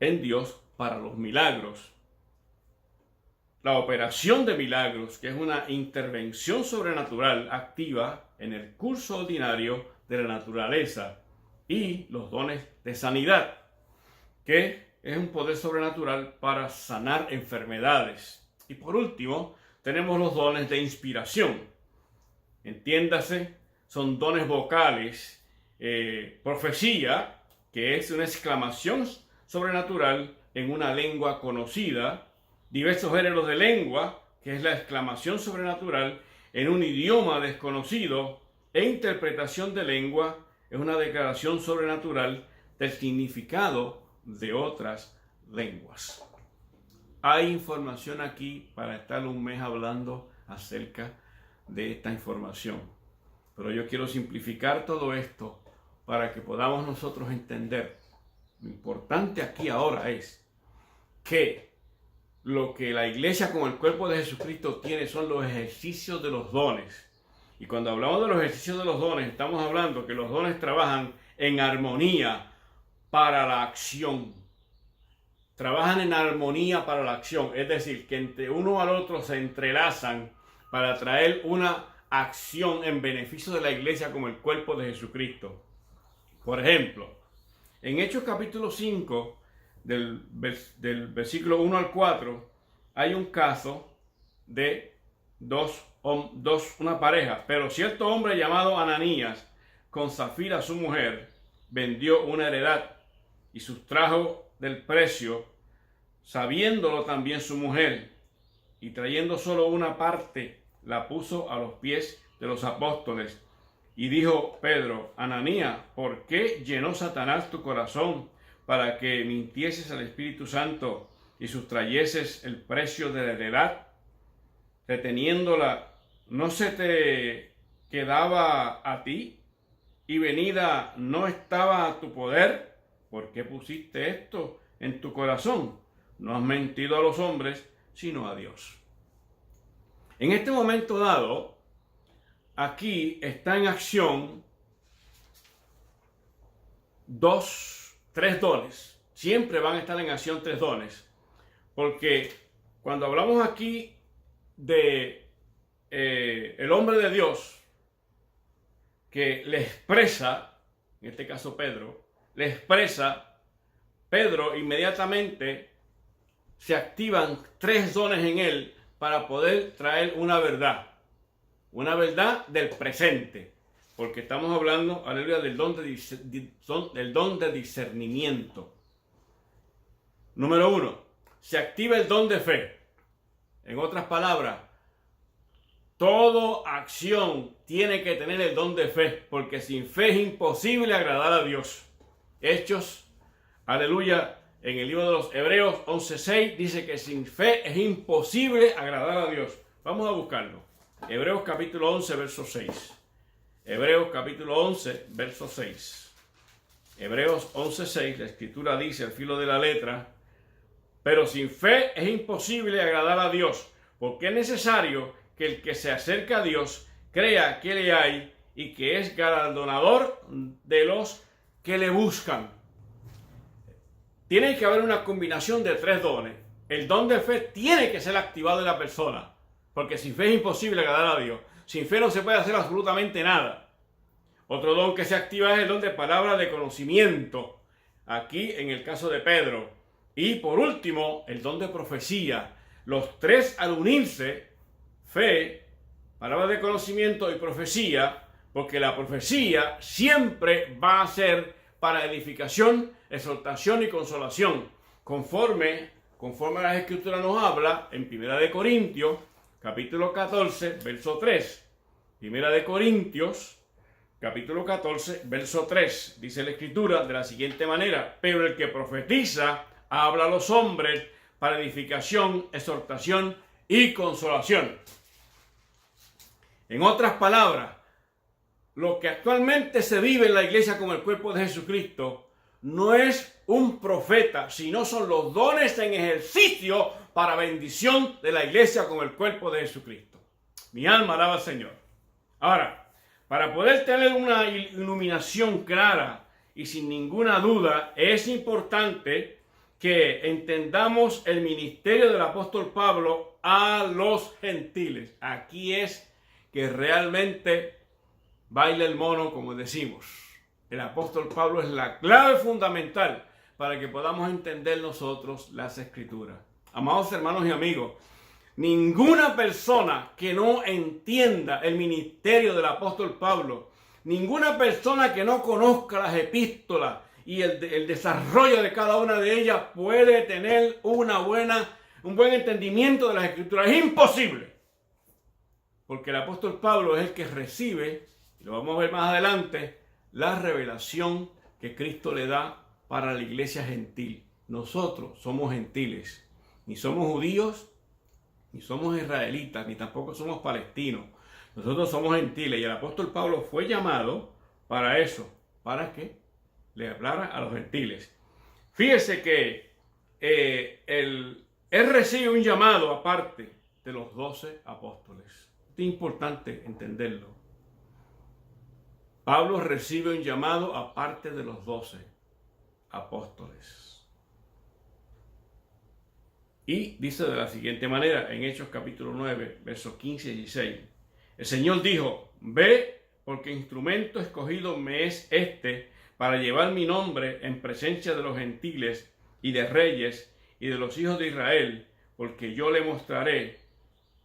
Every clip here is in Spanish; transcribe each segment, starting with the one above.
en Dios para los milagros. La operación de milagros, que es una intervención sobrenatural activa en el curso ordinario de la naturaleza, y los dones de sanidad, que es un poder sobrenatural para sanar enfermedades. Y por último, tenemos los dones de inspiración. Entiéndase, son dones vocales, profecía, que es una exclamación sobrenatural en una lengua conocida, diversos géneros de lengua, que es la exclamación sobrenatural en un idioma desconocido, e interpretación de lengua es una declaración sobrenatural del significado de otras lenguas. Hay información aquí para estar un mes hablando acerca de esta información, pero yo quiero simplificar todo esto para que podamos nosotros entender. Lo importante aquí ahora es que lo que la iglesia como el cuerpo de Jesucristo tiene son los ejercicios de los dones. Y cuando hablamos de los ejercicios de los dones, estamos hablando que los dones trabajan en armonía para la acción. Trabajan en armonía para la acción, es decir, que entre uno al otro se entrelazan para traer una acción en beneficio de la iglesia como el cuerpo de Jesucristo. Por ejemplo, en Hechos capítulo 5, del versículo 1 al 4, hay un caso de una pareja. Pero cierto hombre llamado Ananías, con Zafira su mujer, vendió una heredad y sustrajo del precio, sabiéndolo también su mujer, y trayendo solo una parte, la puso a los pies de los apóstoles. Y dijo Pedro: Ananías, ¿por qué llenó Satanás tu corazón para que mintieses al Espíritu Santo y sustrayeses el precio de la heredad, reteniéndola? ¿No se te quedaba a ti y venida no estaba a tu poder? ¿Por qué pusiste esto en tu corazón? No has mentido a los hombres, sino a Dios. En este momento dado, aquí está en acción tres dones. Siempre van a estar en acción tres dones. Porque cuando hablamos aquí de el hombre de Dios que le expresa, en este caso Pedro, le expresa, Pedro inmediatamente se activan tres dones en él para poder traer una verdad del presente, porque estamos hablando, aleluya, del don de discernimiento. Número 1, se activa el don de fe. En otras palabras, toda acción tiene que tener el don de fe, porque sin fe es imposible agradar a Dios. Hechos, aleluya, en el libro de los Hebreos 11:6 dice que sin fe es imposible agradar a Dios. Vamos a buscarlo. Hebreos capítulo 11, verso 6. Hebreos capítulo 11, verso 6. Hebreos 11:6, la escritura dice al filo de la letra: pero sin fe es imposible agradar a Dios, porque es necesario que el que se acerca a Dios crea que le hay y que es galardonador de los que le buscan. Tiene que haber una combinación de tres dones. El don de fe tiene que ser activado en la persona, porque sin fe es imposible agradar a Dios. Sin fe no se puede hacer absolutamente nada. Otro don que se activa es el don de palabra de conocimiento, aquí en el caso de Pedro. Y por último, el don de profecía. Los tres al unirse, fe, palabra de conocimiento y profecía, porque la profecía siempre va a ser para edificación, exhortación y consolación, conforme a las escrituras nos habla en 1 Corintios, capítulo 14, verso 3. 1 Corintios, capítulo 14, verso 3. Dice la escritura de la siguiente manera: pero el que profetiza habla a los hombres para edificación, exhortación y consolación. En otras palabras, lo que actualmente se vive en la iglesia como el cuerpo de Jesucristo no es un profeta, sino son los dones en ejercicio para bendición de la iglesia como el cuerpo de Jesucristo. Mi alma alaba al Señor. Ahora, para poder tener una iluminación clara y sin ninguna duda, es importante que entendamos el ministerio del apóstol Pablo a los gentiles. Aquí es que realmente baila el mono, como decimos. El apóstol Pablo es la clave fundamental para que podamos entender nosotros las Escrituras. Amados hermanos y amigos, ninguna persona que no entienda el ministerio del apóstol Pablo, ninguna persona que no conozca las epístolas y el desarrollo de cada una de ellas puede tener un buen entendimiento de las Escrituras. Es imposible. Porque el apóstol Pablo es el que recibe, y lo vamos a ver más adelante, la revelación que Cristo le da para la iglesia gentil. Nosotros somos gentiles. Ni somos judíos, ni somos israelitas, ni tampoco somos palestinos. Nosotros somos gentiles. Y el apóstol Pablo fue llamado para eso. ¿Para qué? Le hablara a los gentiles. Fíjese que él recibe un llamado aparte de los 12 apóstoles. Es importante entenderlo. Pablo recibe un llamado aparte de los 12 apóstoles. Y dice de la siguiente manera en Hechos capítulo 9, versos 15 y 16. El Señor dijo: ve, porque instrumento escogido me es este para llevar mi nombre en presencia de los gentiles y de reyes y de los hijos de Israel, porque yo le mostraré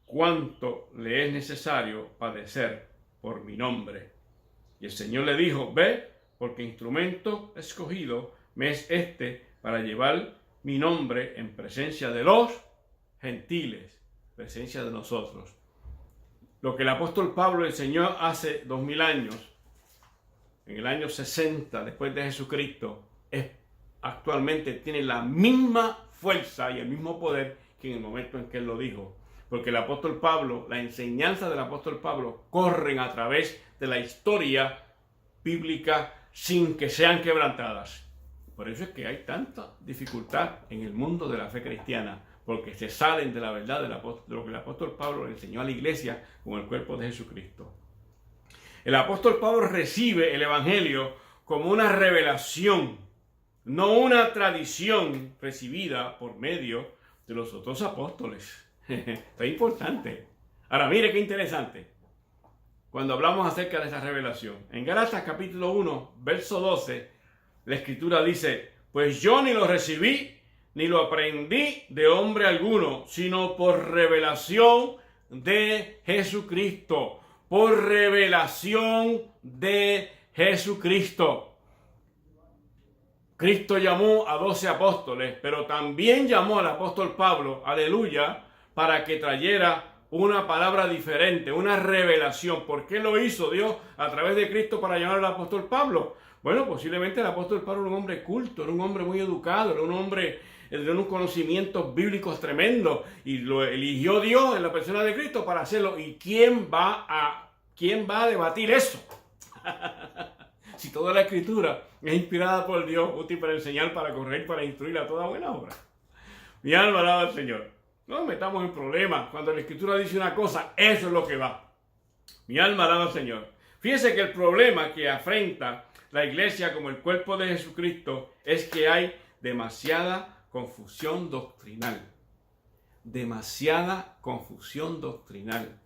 cuánto le es necesario padecer por mi nombre. Y el Señor le dijo: ve, porque instrumento escogido me es este para llevar mi nombre en presencia de los gentiles, presencia de nosotros. Lo que el apóstol Pablo enseñó hace 2000 años, en el año 60 después de Jesucristo, actualmente tiene la misma fuerza y el mismo poder que en el momento en que él lo dijo. Porque el apóstol Pablo, la enseñanza del apóstol Pablo corren a través de la historia bíblica sin que sean quebrantadas. Por eso es que hay tanta dificultad en el mundo de la fe cristiana, porque se salen de la verdad de lo que el apóstol Pablo le enseñó a la iglesia con el cuerpo de Jesucristo. El apóstol Pablo recibe el evangelio como una revelación, no una tradición recibida por medio de los otros apóstoles. Está importante. Ahora, mire qué interesante. Cuando hablamos acerca de esa revelación, en Gálatas capítulo 1, verso 12, la Escritura dice: pues yo ni lo recibí, ni lo aprendí de hombre alguno, sino por revelación de Jesucristo. Por revelación de Jesucristo. Cristo llamó a 12 apóstoles, pero también llamó al apóstol Pablo, aleluya, para que trayera una palabra diferente, una revelación. ¿Por qué lo hizo Dios a través de Cristo para llamar al apóstol Pablo? Bueno, posiblemente el apóstol Pablo era un hombre culto, era un hombre muy educado, era un hombre de unos conocimientos bíblicos tremendos, y lo eligió Dios en la persona de Cristo para hacerlo. ¿Y quién va a debatir eso? Si toda la Escritura es inspirada por Dios, útil para enseñar, para corregir, para instruir a toda buena obra. Mi alma alaba al Señor. No nos metamos en problemas. Cuando la Escritura dice una cosa, eso es lo que va. Mi alma alaba al Señor. Fíjese que el problema que afrenta la iglesia como el cuerpo de Jesucristo es que hay demasiada confusión doctrinal. Demasiada confusión doctrinal.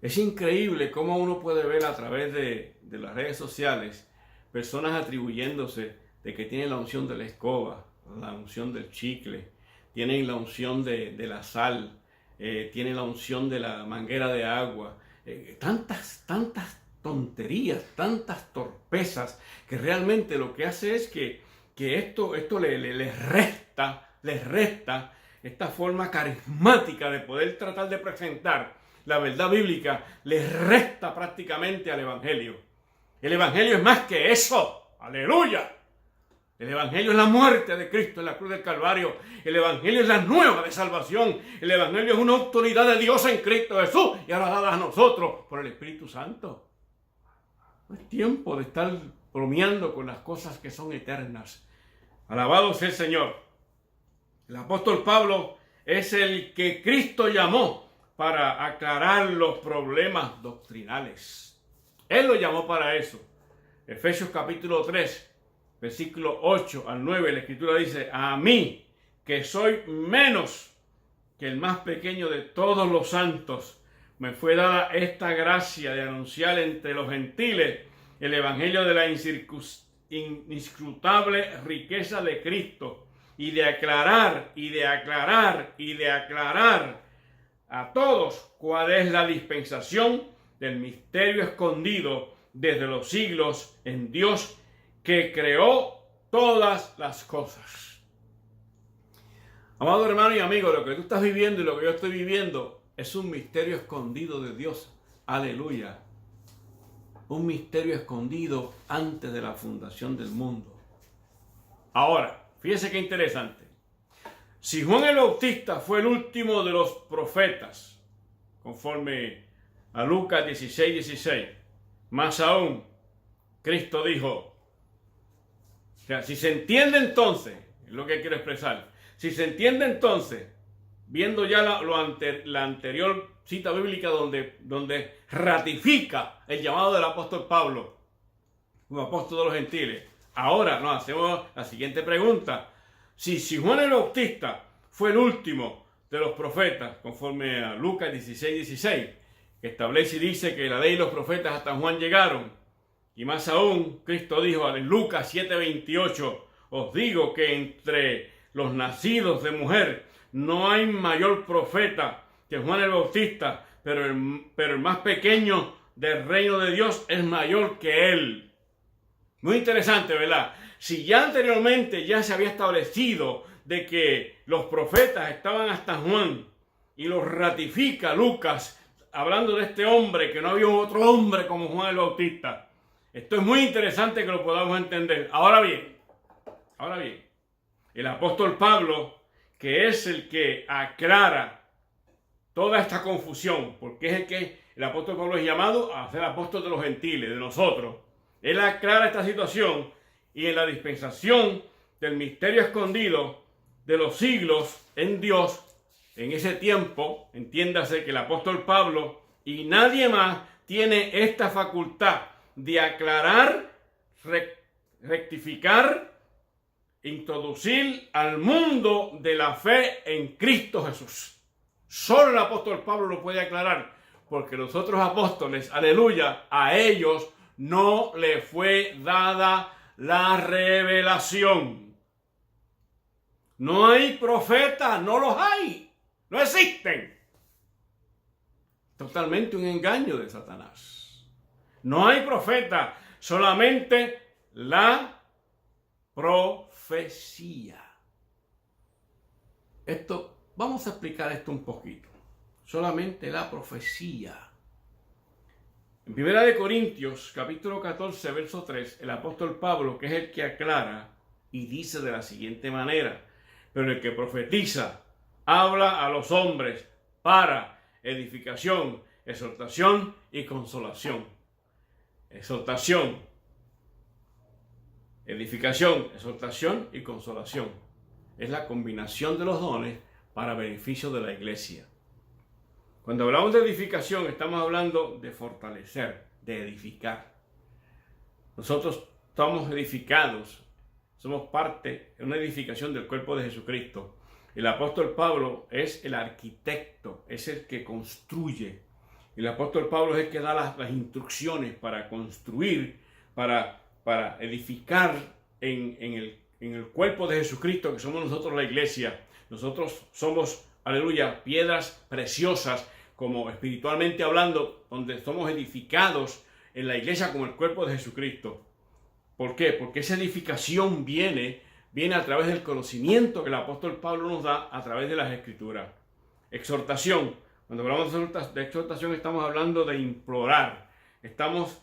Es increíble cómo uno puede ver a través de las redes sociales personas atribuyéndose de que tienen la unción de la escoba, la unción del chicle, tienen la unción de la sal, tienen la unción de la manguera de agua. Tantas tonterías, tantas torpezas, que realmente lo que hace es que esto les resta esta forma carismática de poder tratar de presentar la verdad bíblica, les resta prácticamente al evangelio. El evangelio es más que eso. ¡Aleluya! El evangelio es la muerte de Cristo en la cruz del Calvario. El evangelio es la nueva de salvación. El evangelio es una autoridad de Dios en Cristo Jesús y ahora dada a nosotros por el Espíritu Santo. No es tiempo de estar bromeando con las cosas que son eternas. Alabado sea el Señor. El apóstol Pablo es el que Cristo llamó para aclarar los problemas doctrinales. Él lo llamó para eso. Efesios capítulo 3, versículo 8 al 9, la Escritura dice: a mí, que soy menos que el más pequeño de todos los santos, me fue dada esta gracia de anunciar entre los gentiles el evangelio de la inescrutable riqueza de Cristo, y de aclarar a todos cuál es la dispensación del misterio escondido desde los siglos en Dios, que creó todas las cosas. Amado hermano y amigo, lo que tú estás viviendo y lo que yo estoy viviendo es un misterio escondido de Dios. Aleluya. Un misterio escondido antes de la fundación del mundo. Ahora, fíjese qué interesante. Si Juan el Bautista fue el último de los profetas, conforme a Lucas 16:16, más aún, Cristo dijo, o sea, si se entiende entonces, es lo que quiero expresar, si se entiende entonces, viendo ya la anterior cita bíblica donde ratifica el llamado del apóstol Pablo como apóstol de los gentiles, ahora nos hacemos la siguiente pregunta. Si Juan el Bautista fue el último de los profetas, conforme a Lucas 16:16, que establece y dice que la ley y los profetas hasta Juan llegaron, y más aún, Cristo dijo en Lucas 7:28, os digo que entre los nacidos de mujer no hay mayor profeta que Juan el Bautista, pero el más pequeño del reino de Dios es mayor que él. Muy interesante, ¿verdad? Si ya anteriormente ya se había establecido de que los profetas estaban hasta Juan, y lo ratifica Lucas, hablando de este hombre, que no había otro hombre como Juan el Bautista. Esto es muy interesante que lo podamos entender. Ahora bien, el apóstol Pablo, que es el que aclara toda esta confusión, porque es el apóstol Pablo es llamado a ser apóstol de los gentiles, de nosotros. Él aclara esta situación, y en la dispensación del misterio escondido de los siglos en Dios, en ese tiempo, entiéndase que el apóstol Pablo y nadie más tiene esta facultad de aclarar, rectificar, introducir al mundo de la fe en Cristo Jesús. Solo el apóstol Pablo lo puede aclarar, porque los otros apóstoles, aleluya, a ellos no le fue dada la revelación. No hay profetas, no los hay, no existen. Totalmente un engaño de Satanás. No hay profeta, solamente la profecía. Vamos a explicar esto un poquito. Solamente la profecía. En 1 Corintios, capítulo 14, verso 3, el apóstol Pablo, que es el que aclara y dice de la siguiente manera: pero el que profetiza habla a los hombres para edificación, exhortación y consolación. Exhortación, edificación, exhortación y consolación. Es la combinación de los dones para beneficio de la iglesia. Cuando hablamos de edificación, estamos hablando de fortalecer, de edificar. Nosotros estamos edificados, somos parte de una edificación del cuerpo de Jesucristo. El apóstol Pablo es el arquitecto, es el que construye. El apóstol Pablo es el que da las instrucciones para construir, para edificar en el cuerpo de Jesucristo, que somos nosotros la iglesia. Nosotros somos, aleluya, piedras preciosas, como espiritualmente hablando, donde somos edificados en la iglesia como el cuerpo de Jesucristo. ¿Por qué? Porque esa edificación viene a través del conocimiento que el apóstol Pablo nos da a través de las Escrituras. Exhortación. Cuando hablamos de exhortación estamos hablando de implorar. Estamos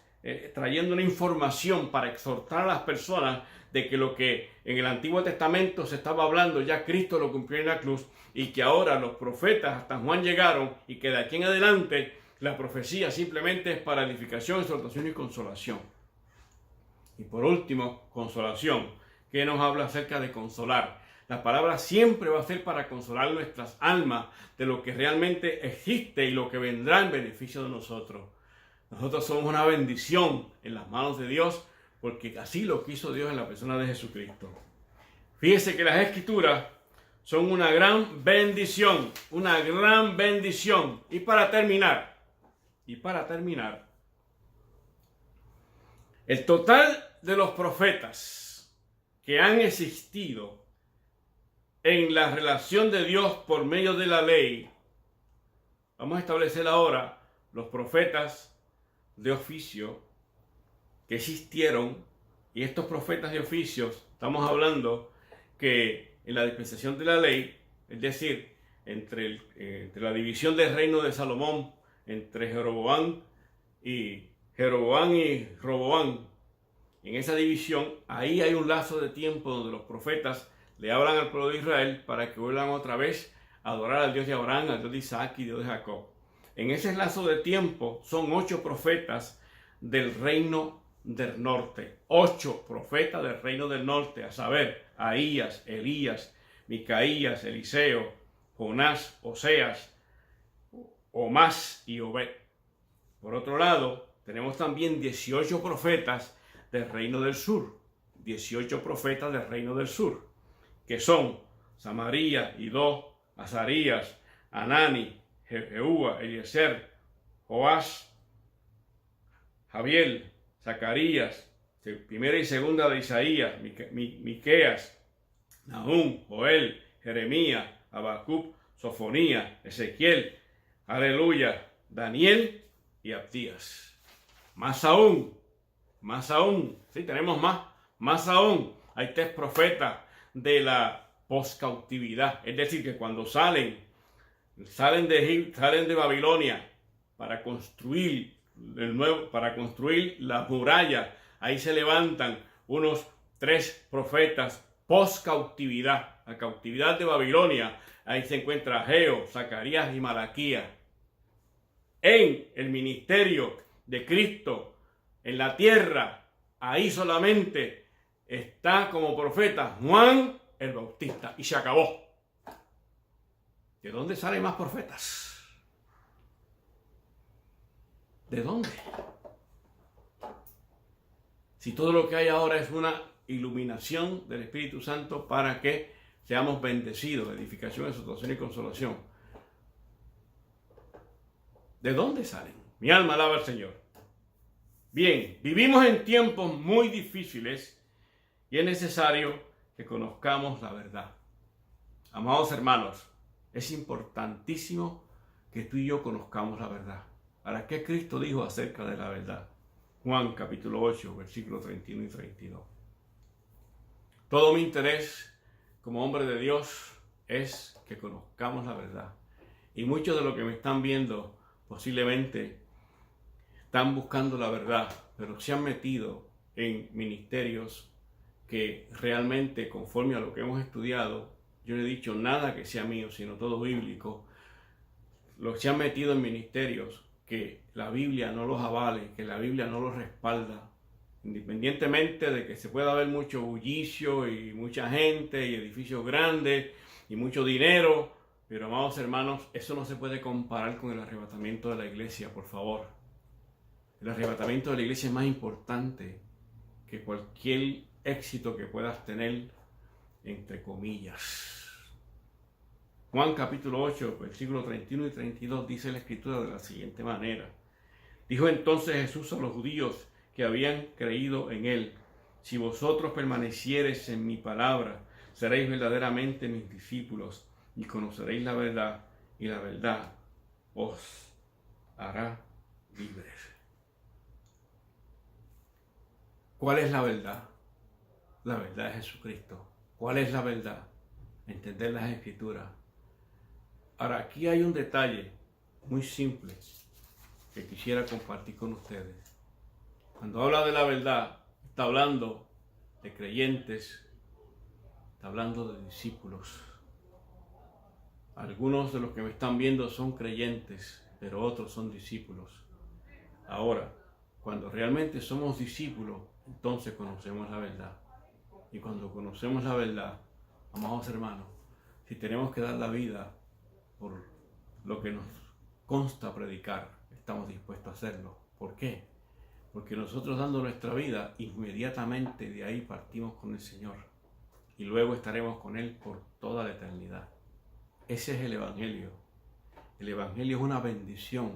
trayendo una información para exhortar a las personas de que lo que en el Antiguo Testamento se estaba hablando, ya Cristo lo cumplió en la cruz, y que ahora los profetas hasta Juan llegaron, y que de aquí en adelante la profecía simplemente es para edificación, exhortación y consolación. Y por último, consolación. ¿Qué nos habla acerca de consolar? La palabra siempre va a ser para consolar nuestras almas de lo que realmente existe y lo que vendrá en beneficio de nosotros. Nosotros somos una bendición en las manos de Dios, porque así lo quiso Dios en la persona de Jesucristo. Fíjese que las Escrituras son una gran bendición, una gran bendición. Y para terminar, el total de los profetas que han existido en la relación de Dios por medio de la ley, vamos a establecer ahora los profetas de oficio que existieron. Y estos profetas de oficios, estamos hablando que en la dispensación de la ley, es decir, entre la división del reino de Salomón, entre Jeroboam y Roboam, en esa división, ahí hay un lazo de tiempo donde los profetas le hablan al pueblo de Israel para que vuelvan otra vez a adorar al Dios de Abraham, al Dios de Isaac y Dios de Jacob. En ese lazo de tiempo son 8 profetas del reino del norte. 8 profetas del reino del norte, a saber, Ahías, Elías, Micaías, Eliseo, Jonás, Oseas, Omás y Obed. Por otro lado, tenemos también 18 profetas del reino del sur. 18 profetas del reino del sur, que son Samaría, Idó, Azarías, Anani, Jeúa, Eliezer, Joás, Jabiel, Zacarías, primera y segunda de Isaías, Miqueas, Nahum, Joel, Jeremías, Habacuc, Sofonía, Ezequiel, aleluya, Daniel y Abdías. Más aún, sí, tenemos más aún, hay 3 profetas de la poscautividad, es decir, que cuando salen de Babilonia para construir la muralla, ahí se levantan unos 3 profetas post-cautividad, la cautividad de Babilonia. Ahí se encuentra Ageo, Zacarías y Malaquías. En el ministerio de Cristo en la tierra, ahí solamente está como profeta Juan el Bautista y se acabó. ¿De dónde salen más profetas? ¿De dónde? Si todo lo que hay ahora es una iluminación del Espíritu Santo para que seamos bendecidos, edificación, exhortación y consolación. ¿De dónde salen? Mi alma alaba al Señor. Bien, vivimos en tiempos muy difíciles y es necesario que conozcamos la verdad. Amados hermanos, es importantísimo que tú y yo conozcamos la verdad. ¿Para qué Cristo dijo acerca de la verdad? Juan capítulo 8, versículos 31 y 32. Todo mi interés como hombre de Dios es que conozcamos la verdad. Y muchos de los que me están viendo posiblemente están buscando la verdad, pero se han metido en ministerios que realmente, conforme a lo que hemos estudiado, yo no he dicho nada que sea mío, sino todo bíblico. Los se han metido en ministerios que la Biblia no los avale, que la Biblia no los respalda, independientemente de que se pueda ver mucho bullicio y mucha gente y edificios grandes y mucho dinero, pero amados hermanos, eso no se puede comparar con el arrebatamiento de la iglesia, por favor. El arrebatamiento de la iglesia es más importante que cualquier éxito que puedas tener, entre comillas. Juan capítulo 8, versículos 31 y 32 dice la escritura de la siguiente manera. Dijo entonces Jesús a los judíos que habían creído en él: si vosotros permaneciereis en mi palabra, seréis verdaderamente mis discípulos y conoceréis la verdad, y la verdad os hará libres. ¿Cuál es la verdad? La verdad es Jesucristo. ¿Cuál es la verdad? Entender las Escrituras. Ahora, aquí hay un detalle muy simple que quisiera compartir con ustedes. Cuando habla de la verdad, está hablando de creyentes, está hablando de discípulos. Algunos de los que me están viendo son creyentes, pero otros son discípulos. Ahora, cuando realmente somos discípulos, entonces conocemos la verdad. Y cuando conocemos la verdad, amados hermanos, si tenemos que dar la vida por lo que nos consta predicar, estamos dispuestos a hacerlo. ¿Por qué? Porque nosotros dando nuestra vida, inmediatamente de ahí partimos con el Señor. y luego estaremos con Él por toda la eternidad. Ese es el Evangelio. El Evangelio es una bendición,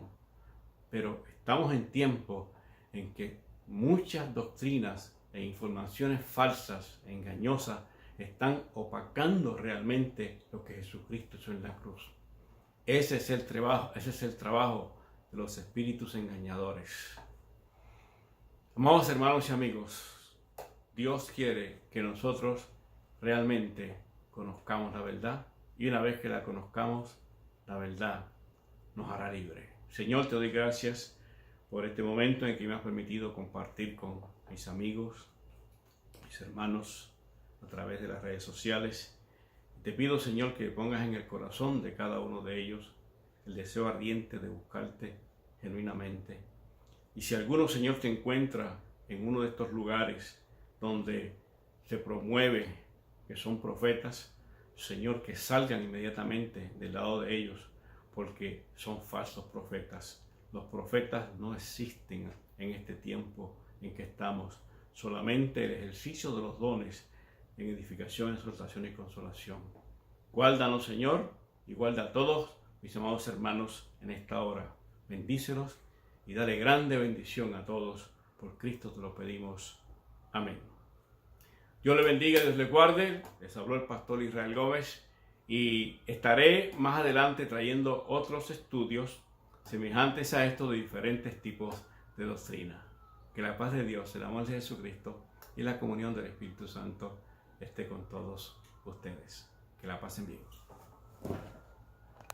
pero estamos en tiempos en que muchas doctrinas e informaciones falsas, engañosas, están opacando realmente lo que Jesucristo hizo en la cruz. Ese es el trabajo de los espíritus engañadores. Amados hermanos y amigos, Dios quiere que nosotros realmente conozcamos la verdad, y una vez que la conozcamos, la verdad nos hará libre. Señor, te doy gracias por este momento en que me has permitido compartir con mis amigos, mis hermanos, a través de las redes sociales. Te pido, Señor, que pongas en el corazón de cada uno de ellos el deseo ardiente de buscarte genuinamente. Y si alguno, Señor, te encuentra en uno de estos lugares donde se promueve que son profetas, Señor, que salgan inmediatamente del lado de ellos, porque son falsos profetas. Los profetas no existen en este tiempo en que estamos. Solamente el ejercicio de los dones en edificación, exhortación y consolación. Guárdanos, Señor, y guarda a todos mis amados hermanos en esta hora. Bendícelos y dale grande bendición a todos. Por Cristo te lo pedimos. Amén. Dios le bendiga y Dios le guarde. Les habló el pastor Israel Gómez y estaré más adelante trayendo otros estudios semejantes a estos de diferentes tipos de doctrina. Que la paz de Dios, el amor de Jesucristo y la comunión del Espíritu Santo esté con todos ustedes. Que la pasen bien.